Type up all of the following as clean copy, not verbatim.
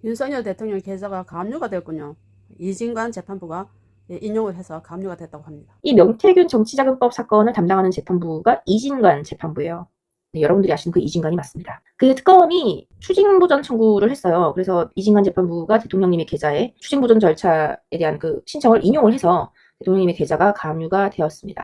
윤석열 대통령 계좌가 가압류가 됐군요. 이진관 재판부가 인용을 해서 가압류가 됐다고 합니다. 이 명태균 정치자금법 사건을 담당하는 재판부가 이진관 재판부예요. 네, 여러분들이 아시는 그 이진관이 맞습니다. 그 특검이 추징보전 청구를 했어요. 그래서 이진관 재판부가 대통령님의 계좌에 추징보전 절차에 대한 그 신청을 인용을 해서 대통령님의 계좌가 가압류가 되었습니다.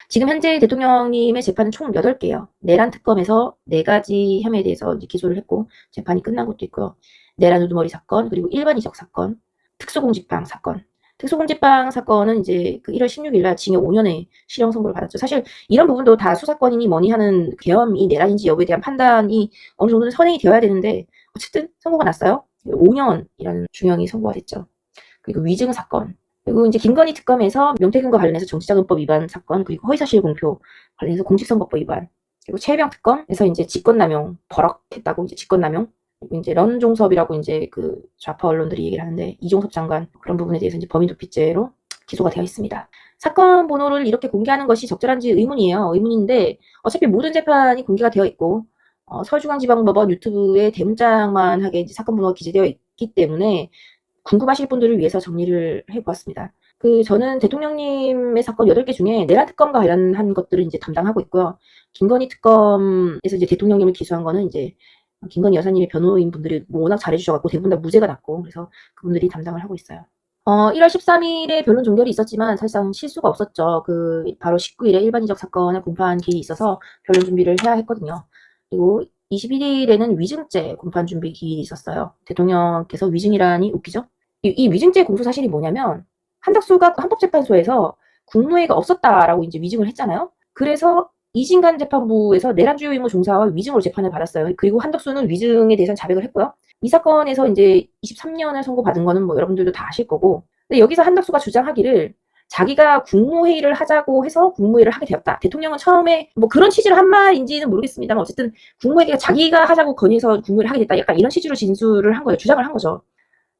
지금 현재 대통령님의 재판은 총 8개예요. 내란 특검에서 4가지 혐의에 대해서 이제 기소를 했고 재판이 끝난 것도 있고요. 내란 우두머리 사건, 그리고 일반 이적 사건, 특수공직방 사건. 특수공직방 사건은 이제 그 1월 16일 날 징역 5년의 실형 선고를 받았죠. 사실 이런 부분도 다 수사권이니 뭐니 하는 계엄이 내란인지 여부에 대한 판단이 어느 정도는 선행이 되어야 되는데 어쨌든 선고가 났어요. 5년이라는 중형이 선고가 됐죠. 그리고 위증 사건. 그리고 이제 김건희 특검에서 명태균과 관련해서 정치자금법 위반 사건, 그리고 허위사실 공표 관련해서 공직선거법 위반, 그리고 최혜병 특검에서 이제 직권남용 버럭했다고 이제 직권남용, 그리고 이제 런종섭이라고 이제 그 좌파 언론들이 얘기를 하는데 이종섭 장관 그런 부분에 대해서 이제 범인도피죄로 기소가 되어 있습니다. 사건 번호를 이렇게 공개하는 것이 적절한지 의문이에요. 의문인데 어차피 모든 재판이 공개가 되어 있고 서울중앙지방법원 유튜브에 대문짝만하게 이제 사건 번호가 기재되어 있기 때문에 궁금하실 분들을 위해서 정리를 해보았습니다. 저는 대통령님의 사건 8개 중에 내란 특검과 관련한 것들을 이제 담당하고 있고요. 김건희 특검에서 이제 대통령님을 기소한 거는 이제 김건희 여사님의 변호인 분들이 워낙 잘해주셔갖고 대부분 다 무죄가 났고, 그래서 그분들이 담당을 하고 있어요. 1월 13일에 변론 종결이 있었지만 사실상 실수가 없었죠. 바로 19일에 일반이적 사건을 공판 기일이 있어서 변론 준비를 해야 했거든요. 그리고 21일에는 위증죄 공판 준비 기일이 있었어요. 대통령께서 위증이라니 웃기죠? 이 위증죄 공소 사실이 뭐냐면 한덕수가 헌법재판소에서 국무회의가 없었다라고 이제 위증을 했잖아요. 그래서 이진관 재판부에서 내란 주요 임무 종사와 위증으로 재판을 받았어요. 그리고 한덕수는 위증에 대해서는 자백을 했고요. 이 사건에서 이제 23년을 선고받은 거는 뭐 여러분들도 다 아실 거고. 근데 여기서 한덕수가 주장하기를 자기가 국무회의를 하자고 해서 국무회의를 하게 되었다. 대통령은 처음에 뭐 그런 취지로 한 말인지는 모르겠습니다만 어쨌든 국무회의가 자기가 하자고 건의해서 국무회의를 하게 됐다. 약간 이런 취지로 진술을 한 거예요. 주장을 한 거죠.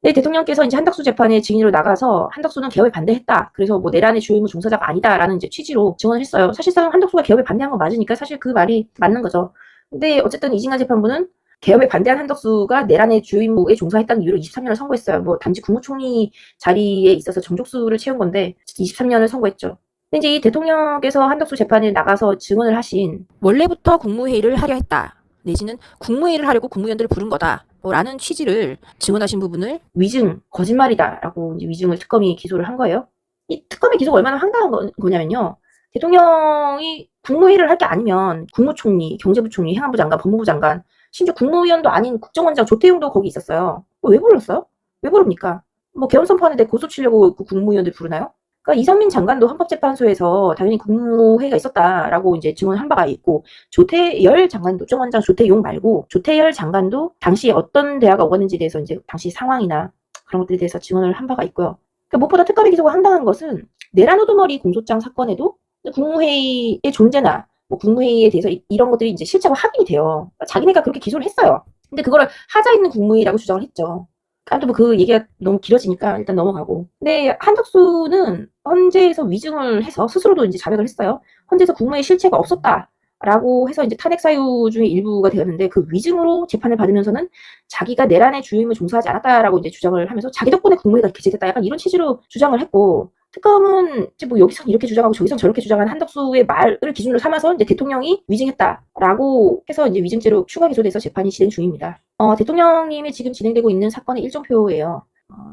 네, 대통령께서 이제 한덕수 재판에 증인으로 나가서 한덕수는 개업에 반대했다. 그래서 뭐 내란의 주요 임무 종사자가 아니다라는 이제 취지로 증언을 했어요. 사실상 한덕수가 개업에 반대한 건 맞으니까 사실 그 말이 맞는 거죠. 근데 어쨌든 이진관 재판부는 개업에 반대한 한덕수가 내란의 주요 임무에 종사했다는 이유로 23년을 선고했어요. 뭐 단지 국무총리 자리에 있어서 정족수를 채운 건데 23년을 선고했죠. 근데 이제 이 대통령께서 한덕수 재판에 나가서 증언을 하신 원래부터 국무회의를 하려 했다. 내지는 국무회의를 하려고 국무위원들을 부른 거다. 라는 취지를 증언하신 부분을 위증, 거짓말이다라고 이제 위증을 특검이 기소를 한 거예요. 이 특검의 기소가 얼마나 황당한 거냐면요. 대통령이 국무회의를 할 게 아니면 국무총리, 경제부총리, 행안부 장관, 법무부 장관, 심지어 국무위원도 아닌 국정원장 조태용도 거기 있었어요. 왜 불렀어요? 왜 부릅니까? 뭐 계엄 선포하는데 고소 치려고 그 국무위원들 부르나요? 그러니까 이상민 장관도 헌법재판소에서 당연히 국무회의가 있었다라고 이제 증언한 바가 있고, 조태열 장관도, 국정원장 조태용 말고 조태열 장관도 당시에 어떤 대화가 오갔는지에 대해서 이제 당시 상황이나 그런 것들에 대해서 증언을 한 바가 있고요. 그러니까 무엇보다 특검의 기소가 황당한 것은 내란 우두머리 공소장 사건에도 국무회의의 존재나 뭐 국무회의에 대해서 이런 것들이 이제 실제로 확인이 돼요. 그러니까 자기네가 그렇게 기소를 했어요. 근데 그거를 하자 있는 국무회의라고 주장을 했죠. 또 뭐 그 얘기가 너무 길어지니까 일단 넘어가고. 근데 한덕수는 헌재에서 위증을 해서 스스로도 이제 자백을 했어요. 헌재에서 국무회의 실체가 없었다라고 해서 이제 탄핵 사유 중에 일부가 되었는데 그 위증으로 재판을 받으면서는 자기가 내란의 주요 임무에 종사하지 않았다라고 이제 주장을 하면서 자기 덕분에 국무회의가 개최됐다. 약간 이런 취지로 주장을 했고, 특검은 이제 뭐 여기서 이렇게 주장하고 저기서 저렇게 주장하는 한덕수의 말을 기준으로 삼아서 이제 대통령이 위증했다라고 해서 이제 위증죄로 추가 기소돼서 재판이 진행 중입니다. 대통령님이 지금 진행되고 있는 사건의 일정표예요.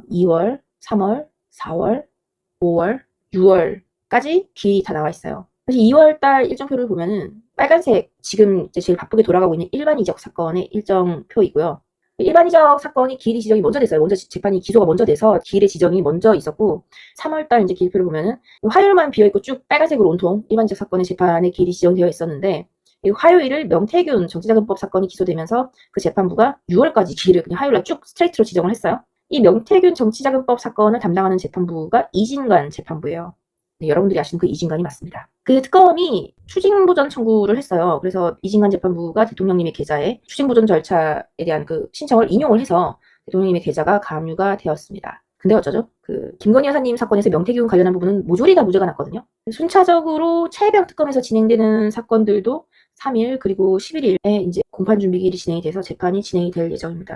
2월, 3월, 4월, 5월, 6월까지 기일이 다 나와 있어요. 사실 2월달 일정표를 보면은 빨간색, 지금 이제 제일 바쁘게 돌아가고 있는 일반 이적 사건의 일정표이고요. 일반 이적 사건이 기일이 지정이 먼저 됐어요. 먼저 재판이 기소가 먼저 돼서 기일의 지정이 먼저 있었고, 3월달 이제 기일표를 보면은 화요일만 비어있고 쭉 빨간색으로 온통 일반 이적 사건의 재판의 기일이 지정되어 있었는데, 화요일을 명태균 정치자금법 사건이 기소되면서 그 재판부가 6월까지 기일을 그냥 화요일날 쭉 스트레이트로 지정을 했어요. 이 명태균 정치자금법 사건을 담당하는 재판부가 이진관 재판부예요. 네, 여러분들이 아시는 그 이진관이 맞습니다. 그 특검이 추징보전 청구를 했어요. 그래서 이진관 재판부가 대통령님의 계좌에 추징보전 절차에 대한 그 신청을 인용을 해서 대통령님의 계좌가 가압류가 되었습니다. 근데 어쩌죠? 김건희 여사님 사건에서 명태균 관련한 부분은 모조리 다 무죄가 났거든요. 순차적으로 최혜병 특검에서 진행되는 사건들도 3일 그리고 11일에 이제 공판 준비기일이 진행이 돼서 재판이 진행이 될 예정입니다.